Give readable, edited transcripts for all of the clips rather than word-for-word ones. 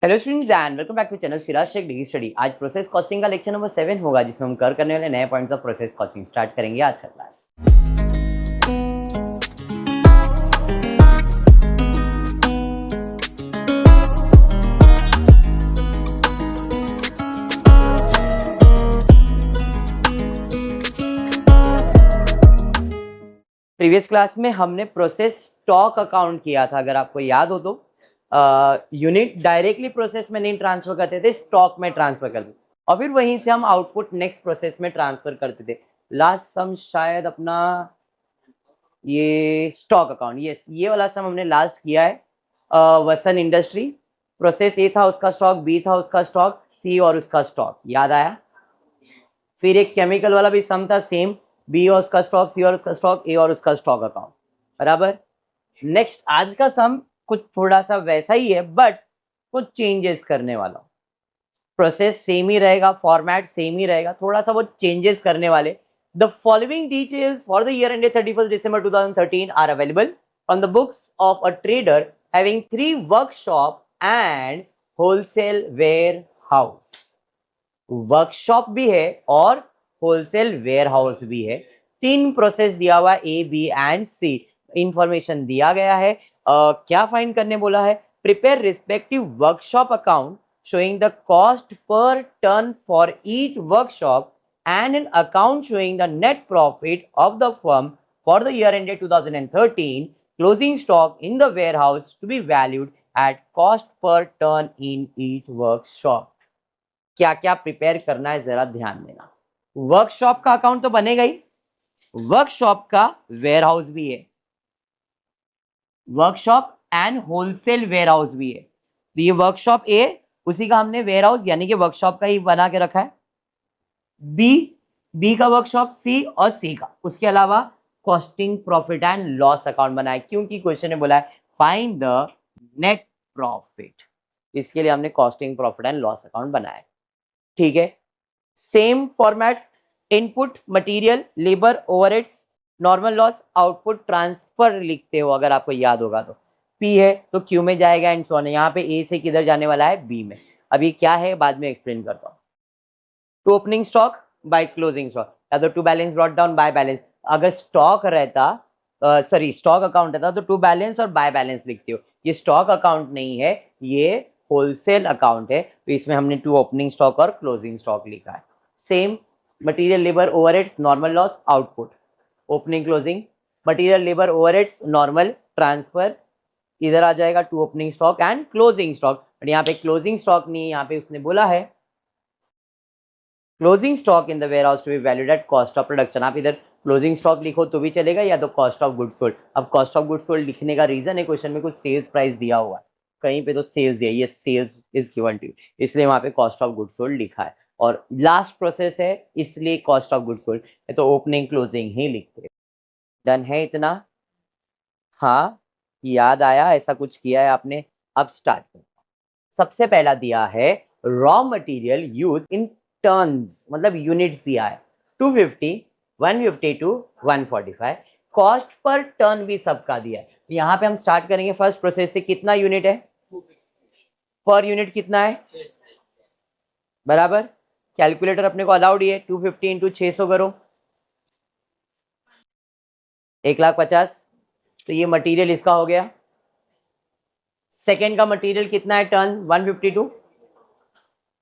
Hello students and welcome back to channel Siraj Shaikh degree study. आज process costing का lecture number 7 होगा, जिसमें हम करने वाले नए points of process costing start करेंगे आज का क्लास। प्रीवियस क्लास में हमने प्रोसेस स्टॉक अकाउंट किया था, अगर आपको याद हो तो। यूनिट डायरेक्टली प्रोसेस में नहीं ट्रांसफर करते थे, स्टॉक में ट्रांसफर करते थे और फिर वहीं से हम आउटपुट नेक्स्ट प्रोसेस में ट्रांसफर करते थे। लास्ट सम शायद अपना ये स्टॉक अकाउंट, ये वाला सम हमने लास्ट किया है। वसन इंडस्ट्री प्रोसेस ए था, उसका स्टॉक, बी था उसका स्टॉक, सी और उसका स्टॉक, याद आया। फिर एक केमिकल वाला भी सम था, सेम, बी और उसका स्टॉक, सी और उसका स्टॉक, ए और उसका स्टॉक अकाउंट, बराबर। नेक्स्ट आज का सम कुछ थोड़ा सा वैसा ही है, बट कुछ चेंजेस करने वाला हूं। प्रोसेस सेम ही रहेगा, फॉर्मेट सेम ही रहेगा, थोड़ा सा वो चेंजेस करने वाले। The following details for the year ended 31 December 2013 are available from the books of a trader having 3 workshop and wholesale warehouse. Workshop भी है और होलसेल वेयर हाउस भी है। 3 प्रोसेस दिया हुआ, ए, बी एंड सी, इंफॉर्मेशन दिया गया है। क्या फाइंड करने बोला है? Prepare respective workshop account showing the cost per ton for each workshop and an account showing the net profit of the firm for the year ended 2013, closing stock in the warehouse to be valued at cost per ton in each workshop। क्या क्या prepare करना है जरा ध्यान देना। Workshop का account तो बनेगा ही, वर्कशॉप का वेयरहाउस भी है, वर्कशॉप एंड होलसेल वेयरहाउस भी है। तो ये वर्कशॉप ए, उसी का हमने वेयरहाउस यानी कि वर्कशॉप का ही बना के रखा है। बी का वर्कशॉप, सी और सी का, उसके अलावा costing profit and loss account बनाया, क्योंकि क्वेश्चन ने बोला है फाइंड द नेट प्रॉफिट, इसके लिए हमने costing profit and loss account बनाया। ठीक है, same format, input, material, labour, overheads, normal loss, output, transfer लिखते हो अगर आपको याद होगा तो। पी है तो क्यू में जाएगा एंड सो ऑन। यहाँ पे ए से किधर जाने वाला है? बी में। अब ये क्या है बाद में एक्सप्लेन करता हूँ। To opening stock by closing stock, या तो to balance brought down by balance. अगर स्टॉक रहता, सॉरी स्टॉक अकाउंट रहता तो टू बैलेंस और बाय बैलेंस लिखते हो। ये स्टॉक अकाउंट नहीं है, ये होलसेल अकाउंट है, तो इसमें हमने टू ओपनिंग स्टॉक और क्लोजिंग स्टॉक लिखा है। Same material, labour, overheads, normal loss, output, opening closing, material, labour, overheads, normal, transfer, इधर आ जाएगा to opening stock and closing stock. But यहाँ पे क्लोजिंग स्टॉक नहीं है, यहाँ पे उसने बोला है closing stock in the warehouse to be valued at cost of production. आप इधर क्लोजिंग स्टॉक लिखो तो भी चलेगा, या तो कॉस्ट ऑफ गुड्स सोल्ड। अब कॉस्ट ऑफ गुड्स सोल्ड लिखने का रीजन है, क्वेश्चन में कुछ सेल्स प्राइस दिया हुआ है, कहीं पे तो सेल्स दिया, ये सेल्स इज गिवन टू, इसलिए वहां पे कॉस्ट ऑफ गुड्स सोल्ड लिखा है। और लास्ट प्रोसेस है इसलिए कॉस्ट ऑफ गुड्स सोल्ड, तो ओपनिंग क्लोजिंग ही लिखते हैं। डन है इतना? हाँ, याद आया, ऐसा कुछ किया है आपने? अब स्टार्ट करते हैं। सबसे पहला दिया है raw material use in turns, मतलब यूनिट्स दिया है 250, 152, 145। कॉस्ट पर टर्न भी सबका दिया है। यहाँ पे हम स्टार्ट करेंगे फर्स्ट प्रोसेस से। कितना यूनिट है? पर यूनिट कितना है? बराबर। कैलकुलेटर अपने को अलाउड है, 250 इंटू 600 करो, 1,50,000। तो ये मटेरियल इसका हो गया। सेकेंड का मटेरियल कितना है? टर्न 152।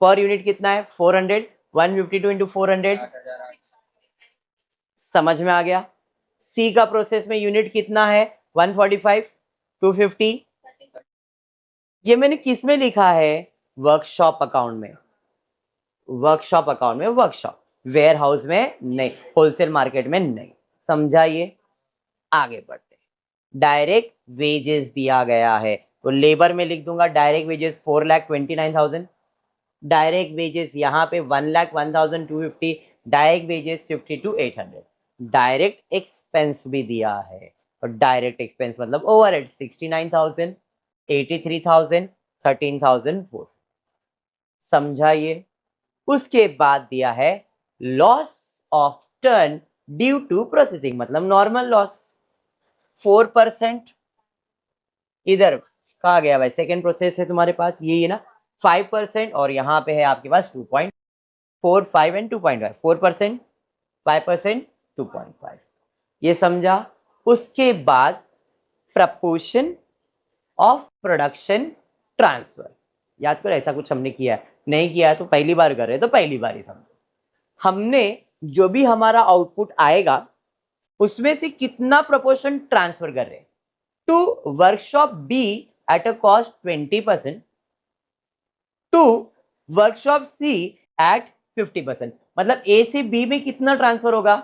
पर यूनिट कितना है? 400। 152 इंटू 400, समझ में आ गया। सी का प्रोसेस में यूनिट कितना है? 145, 250। ये मैंने किस में लिखा है? वर्कशॉप अकाउंट में। वर्कशॉप अकाउंट में, वर्कशॉप, वेयर हाउस में नहीं, होलसेल मार्केट में नहीं। समझाइए, आगे बढ़ते। डायरेक्ट वेजेस दिया गया है तो लेबर में लिख दूंगा डायरेक्ट वेजेस 4,29,000। डायरेक्ट वेजेस यहाँ पे 1,01,250, डायरेक्ट वेजेस 52,800। डायरेक्ट एक्सपेंस भी दिया है, और डायरेक्ट एक्सपेंस मतलब ओवरहेड 69,000, 83,000, 13,004। समझाइए। उसके बाद दिया है loss of turn due to processing, मतलब नॉर्मल लॉस 4%। इधर कहा गया भाई, सेकेंड प्रोसेस है तुम्हारे पास, ये ना 5% और यहाँ पे है आपके पास 2.45 एंड 2.5, 4%, 5%, 2.5, ये समझा। उसके बाद प्रपोर्शन ऑफ प्रोडक्शन ट्रांसफर, याद करो ऐसा कुछ हमने किया है, नहीं किया है तो पहली बार कर रहे हैं तो पहली बार ही समझो। हमने जो भी हमारा आउटपुट आएगा उसमें से कितना प्रोपोर्शन ट्रांसफर कर रहे हैं to workshop B at a cost 20%, to workshop C at 50%। मतलब ए से बी में कितना ट्रांसफर होगा,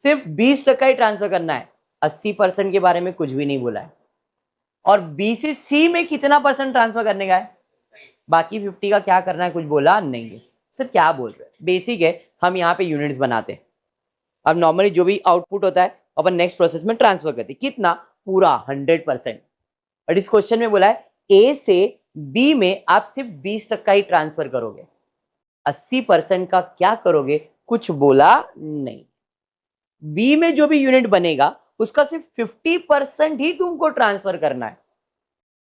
सिर्फ 20% ही ट्रांसफर करना है, 80% के बारे में कुछ भी नहीं बोला है। और बी से सी में कितना परसेंट ट्रांसफर करने का है, बाकी 50 का क्या करना है कुछ बोला नहीं है। सर क्या बोल रहे हैं, बेसिक है, हम यहाँ पे यूनिट्स बनाते हैं। अब नॉर्मली जो भी आउटपुट होता है अपन नेक्स्ट प्रोसेस में ट्रांसफर करते हैं, कितना, पूरा 100%। बट इस क्वेश्चन में बोला है ए से बी में आप सिर्फ 20% ही ट्रांसफर करोगे, 80% का क्या करोगे कुछ बोला नहीं। बी में जो भी यूनिट बनेगा उसका सिर्फ 50% ही तुमको ट्रांसफर करना है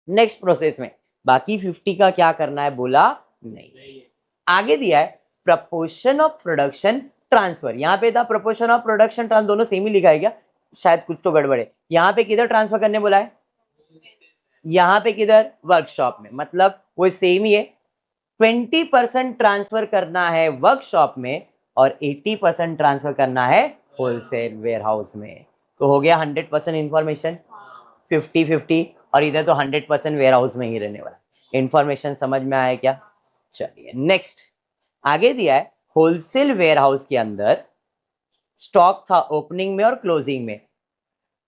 नेक्स्ट प्रोसेस में, बाकी 50 का क्या करना है बोला नहीं। आगे दिया है प्रपोर्शन ऑफ प्रोडक्शन ट्रांसफर, यहाँ पे था प्रपोर्शन ऑफ प्रोडक्शन ट्रांसफर, दोनों सेम ही लिखा है क्या, शायद कुछ तो गड़बड़ है। यहाँ पे किधर ट्रांसफर करने बोला है, यहाँ पे किधर, वर्कशॉप में, मतलब वो सेम ही है। 20% ट्रांसफर करना है वर्कशॉप में और 80% ट्रांसफर करना है होलसेल वेयरहाउस में। तो हो गया 100% इंफॉर्मेशन, 50-50, और इधर तो 100% वेयरहाउस में ही रहने वाला। इंफॉर्मेशन समझ में आया क्या, चलिए नेक्स्ट। आगे दिया है होलसेल वेयरहाउस के अंदर स्टॉक था ओपनिंग में और क्लोजिंग में।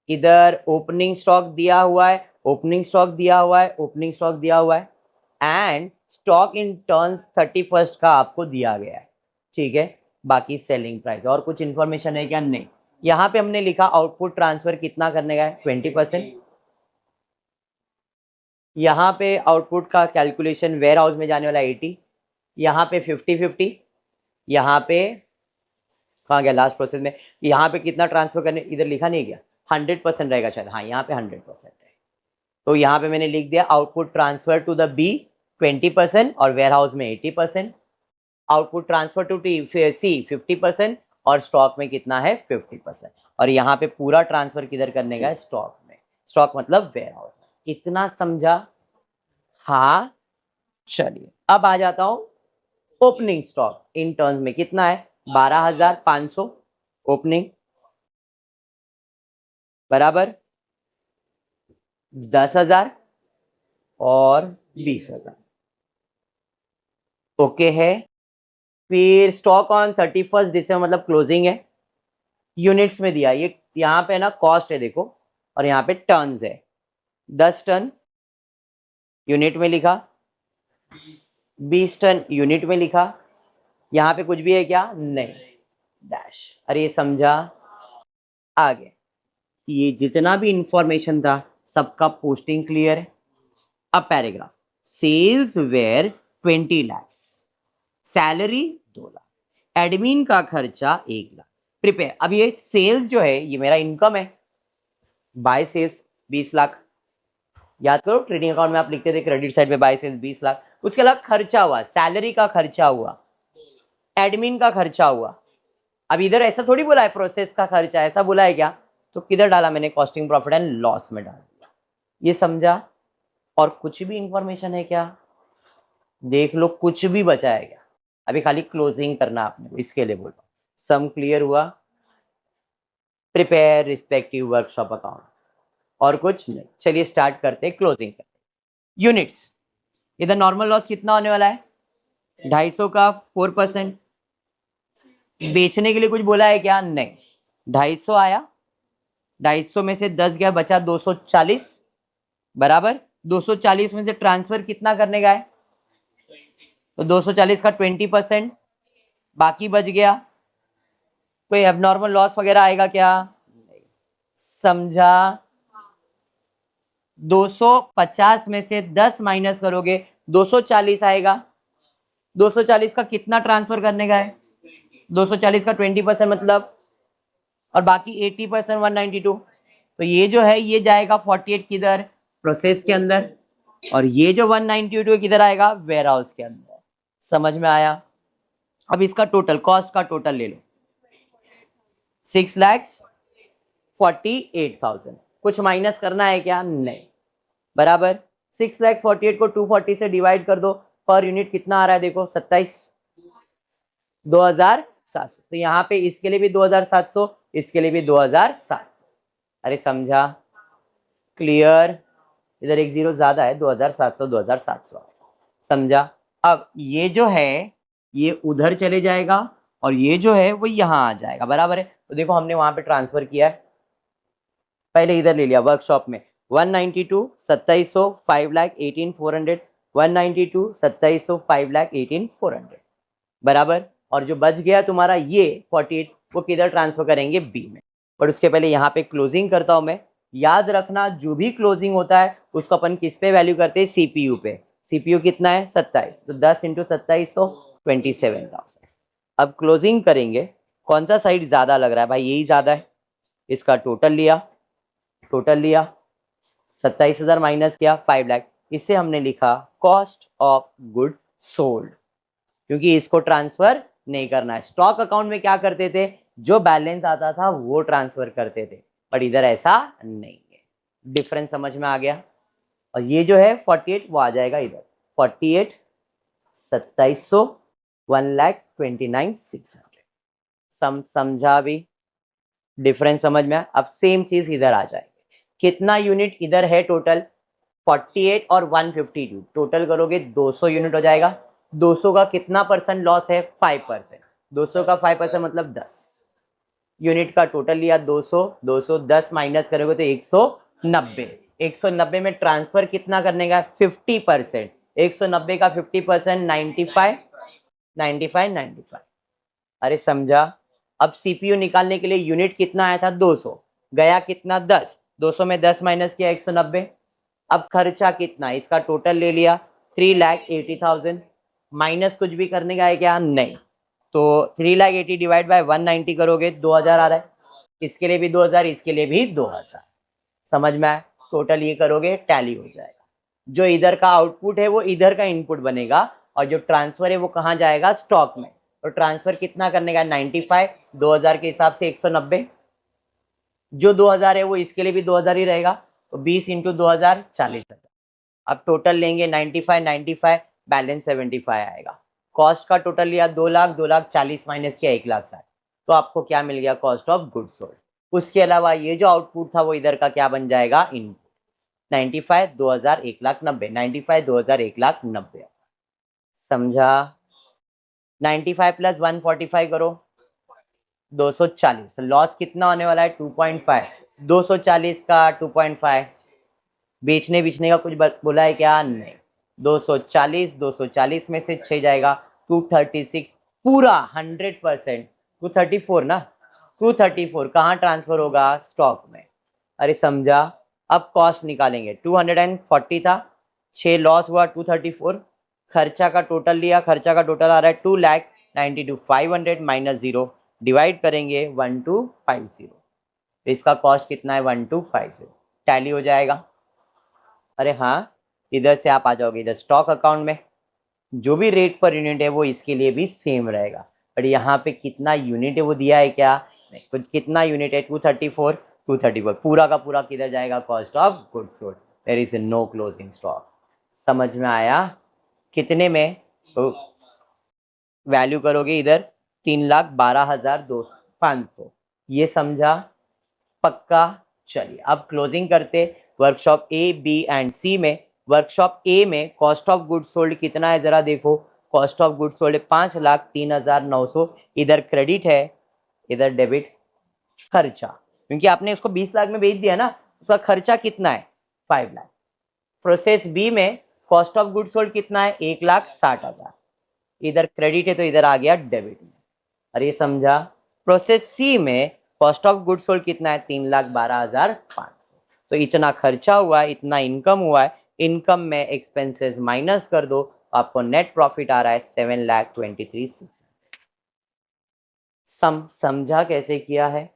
इधर ओपनिंग स्टॉक दिया हुआ है, ओपनिंग स्टॉक दिया हुआ है, ओपनिंग स्टॉक दिया हुआ है, and stock in turns 31st का आपको दिया गया है, ठीक है। बाकी सेलिंग प्राइस और कुछ इंफॉर्मेशन है क्या, नहीं। यहाँ पे हमने लिखा आउटपुट ट्रांसफर कितना करने का है, 20%। यहाँ पे आउटपुट का कैलकुलेशन वेयर हाउस में जाने वाला 80, यहाँ पे 50-50, यहाँ पे कहाँ गया लास्ट प्रोसेस में, यहाँ पे कितना ट्रांसफर करने, इधर लिखा नहीं गया, 100% रहेगा शायद, हाँ यहाँ पे 100% है। तो यहाँ पे मैंने लिख दिया output transfer to the B 20% और वेयर हाउस में 80%, आउटपुट ट्रांसफर टू सी 50% और स्टॉक में कितना है 50%। और यहाँ पे पूरा ट्रांसफर किधर करने का है, स्टॉक में, स्टॉक मतलब वेयर हाउस में। इतना समझा, हाँ। चलिए अब आ जाता हूं ओपनिंग स्टॉक इन टर्म्स में कितना है, 12,500 ओपनिंग बराबर 10,000 और 20,000, ओके है। फिर स्टॉक ऑन 31 दिसंबर मतलब क्लोजिंग है, यूनिट्स में दिया, ये यहाँ पे ना कॉस्ट है देखो, और यहाँ पे टर्न्स है, 10 टन यूनिट में लिखा, 20 टन यूनिट में लिखा, यहाँ पे कुछ भी है क्या, नहीं, डैश। अरे ये समझा, आगे ये जितना भी इंफॉर्मेशन था सबका पोस्टिंग क्लियर है। अब paragraph, sales were 20 lakh, salary 2 lakh, admin का खर्चा 1 लाख, प्रिपेयर। अब ये सेल्स जो है ये मेरा इनकम है, बाय सेल्स 20 लाख, याद करो ट्रेडिंग अकाउंट में आप लिखते थे क्रेडिट साइड पे बाय सेल्स 20 लाख। उसके अलावा खर्चा हुआ, सैलरी का खर्चा हुआ, एडमिन का खर्चा हुआ। अब इधर ऐसा थोड़ी बोला है प्रोसेस का खर्चा, ऐसा बोला है क्या, तो किधर डाला मैंने, कॉस्टिंग प्रॉफिट एंड लॉस में डाल दिया, ये समझा। और कुछ भी इंफॉर्मेशन है क्या, देख लो, कुछ भी बचा है क्या, अभी खाली क्लोजिंग करना आपने, इसके लिए बोल रहा हूं। सम क्लियर हुआ, प्रिपेयर रिस्पेक्टिव वर्कशॉप अकाउंट, और कुछ नहीं। चलिए स्टार्ट करते हैं, क्लोजिंग करते हैं। यूनिट्स, इधर नॉर्मल लॉस कितना होने वाला है, 250 का 4%। बेचने के लिए कुछ बोला है क्या, नहीं, 250 आया, 250 में से 10 गया, बचा 240 बराबर 240 में से ट्रांसफर कितना करने का है, तो 240 का 20%, बाकी बच गया। कोई एबनॉर्मल लॉस वगैरह आएगा क्या, समझा। 250 में से 10 माइनस करोगे 240 आएगा, 240 का कितना ट्रांसफर करने का है, 240 का 20% मतलब, और बाकी 80% 192। तो ये जो है ये जाएगा 48 किधर, प्रोसेस के अंदर, और ये जो 192 किधर आएगा, वेयर हाउस के अंदर। समझ में आया? अब इसका टोटल कॉस्ट का टोटल ले लो, 6,48,000। कुछ माइनस करना है क्या? नहीं, बराबर 6,48,000 को 240 से डिवाइड कर दो, पर यूनिट कितना आ रहा है देखो, 27,2,700। तो यहाँ पे इसके लिए भी 2,700, इसके लिए भी 2,700। अरे समझा? क्लियर? इधर एक जीरो ज्यादा है, 2,700 2,700। समझा? अब ये जो है ये उधर चले जाएगा और ये जो है वो यहाँ आ जाएगा, बराबर है। तो देखो हमने वहां पे ट्रांसफर किया है, पहले इधर ले लिया वर्कशॉप में 192 2700 5,18,400 192 2700 5,18,400 बराबर। और जो बच गया तुम्हारा ये 48 वो किधर ट्रांसफर करेंगे, बी में। पर उसके पहले यहाँ पे क्लोजिंग करता हूं मैं। याद रखना जो भी क्लोजिंग होता है उसको अपन किस पे वैल्यू करते हैं, सीपीयू पे। सीपीयू कितना है 27, तो 10 इंटू 2700 27,000। अब क्लोजिंग करेंगे, कौन सा साइड ज्यादा लग रहा है भाई, यही ज्यादा है। इसका टोटल लिया 27,000 माइनस किया 5 लाख। इसे हमने लिखा कॉस्ट ऑफ गुड सोल्ड, क्योंकि इसको ट्रांसफर नहीं करना है। स्टॉक अकाउंट में क्या करते थे, जो बैलेंस आता था वो ट्रांसफर करते थे, पर इधर ऐसा नहीं है। डिफरेंस समझ में आ गया? और ये जो है 48 वो आ जाएगा इधर, 48 2700 1,29,600। समझा भी? डिफरेंस समझ में आया? अब सेम चीज इधर आ जाएगी। कितना यूनिट इधर है टोटल, 48 और 152, टोटल करोगे 200 यूनिट हो जाएगा। 200 का कितना परसेंट लॉस है, 5%। 200 का 5% मतलब 10 यूनिट का टोटल लिया 200। 210 माइनस करोगे तो 190। 190 में ट्रांसफर कितना करने का, 50%। 190 का 50% 95 95 95। अरे समझा? अब सीपीयू निकालने के लिए यूनिट कितना आया था, 200, गया कितना 10, 200 में 10 माइनस किया 190। अब खर्चा कितना, इसका टोटल ले लिया 3,80,000। माइनस कुछ भी करने का है क्या, नहीं। तो 3,80,000 डिवाइड बाय 190 करोगे 2,000 आ रहा है। इसके लिए भी 2,000, इसके लिए भी 2,000। समझ में आया? टोटल ये करोगे टैली हो जाएगा। जो इधर का आउटपुट है वो इधर का इनपुट बनेगा, और जो ट्रांसफर है वो कहाँ जाएगा, स्टॉक में। तो ट्रांसफर कितना करने का, 95, 2,000 के हिसाब से 190। जो 2,000 है वो इसके लिए भी 2,000 ही रहेगा, तो 20 इंटू 2,000 40,000। अब टोटल लेंगे 95 95, बैलेंस 75 आएगा। कॉस्ट का टोटल लिया 2 लाख, 2 लाख 40 माइनस किया 1,60,000। तो आपको क्या मिल गया, कॉस्ट ऑफ गुड सोल्ड। उसके अलावा ये जो आउटपुट था वो इधर का क्या बन जाएगा, इनपुट। 95 2,000 1,90,000 95 2,000 1,90,000। समझा? 95 प्लस 145 करो 240। लॉस कितना होने वाला है, 2.5। 240 का 2.5, बेचने का कुछ बोला है क्या, नहीं। 240 में से 6 जाएगा 236, पूरा 100%। 234 ना, 234 कहाँ ट्रांसफर होगा, स्टॉक में। अरे समझा? अब कॉस्ट निकालेंगे, 240 था, 6 लॉस हुआ 234। खर्चा का टोटल लिया, खर्चा का टोटल आ रहा है 2,92,500 माइनस 0, डिवाइड करेंगे 1,250। तो इसका कॉस्ट कितना है, 1,250। टैली हो जाएगा। अरे हाँ, इधर से आप आ जाओगे इधर स्टॉक अकाउंट में, जो भी रेट पर यूनिट है वो इसके लिए भी सेम रहेगा। पर यहाँ पे कितना यूनिट है वो दिया है क्या, नहीं। तो कितना यूनिट है, 234 पूरा का पूरा किधर जाएगा, cost of goods sold. There is no closing stock. समझ में आया? कितने में, तो वैल्यू करोगे इधर 3,12,500। ये समझा? पक्का? चलिए अब क्लोजिंग करते। वर्कशॉप ए बी एंड सी में, वर्कशॉप ए में कॉस्ट ऑफ गुड्स सोल्ड कितना है जरा देखो। Cost of goods sold 5,03,900। इधर क्रेडिट है, इधर डेबिट। खर्चा, क्योंकि आपने उसको 20 लाख में बेच दिया ना, उसका खर्चा कितना है, 5 लाख। प्रोसेस बी में कॉस्ट ऑफ गुड्स सोल्ड कितना है, 1,60,000। इधर क्रेडिट है तो इधर आ गया डेबिट में। अरे समझा? प्रोसेस सी में कॉस्ट ऑफ गुड्स सोल्ड कितना है, 3,12,500। तो इतना खर्चा हुआ है, इतना इनकम हुआ है। इनकम में एक्सपेंसेस माइनस कर दो, आपको नेट प्रॉफिट आ रहा है 7,23,600। समझा कैसे किया है?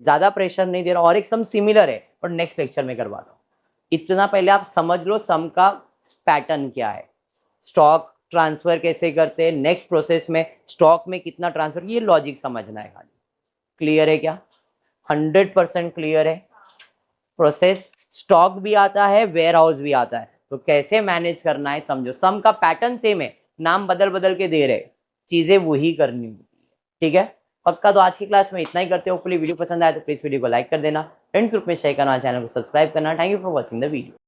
ज्यादा प्रेशर नहीं दे रहा, और एक सम सिमिलर है और नेक्स्ट लेक्चर में करवा दो। इतना पहले आप समझ लो सम का पैटर्न क्या है, स्टॉक ट्रांसफर कैसे करते हैं, नेक्स्ट प्रोसेस में स्टॉक में कितना ट्रांसफर, ये लॉजिक समझना है खाली। क्लियर है क्या? 100% क्लियर है। प्रोसेस स्टॉक भी आता है, वेयर हाउस भी आता है, तो कैसे मैनेज करना है समझो। सम का पैटर्न सेम है, नाम बदल बदल के दे रहे, चीजें वही करनी होती है। ठीक है पक्का? तो आज की क्लास में इतना ही करते हो। वीडियो पसंद आए तो प्लीज वीडियो को लाइक कर देना, फ्रेंड्स ग्रुप में शेयर करना, चैनल को सब्सक्राइब करना। Thank you for watching the video.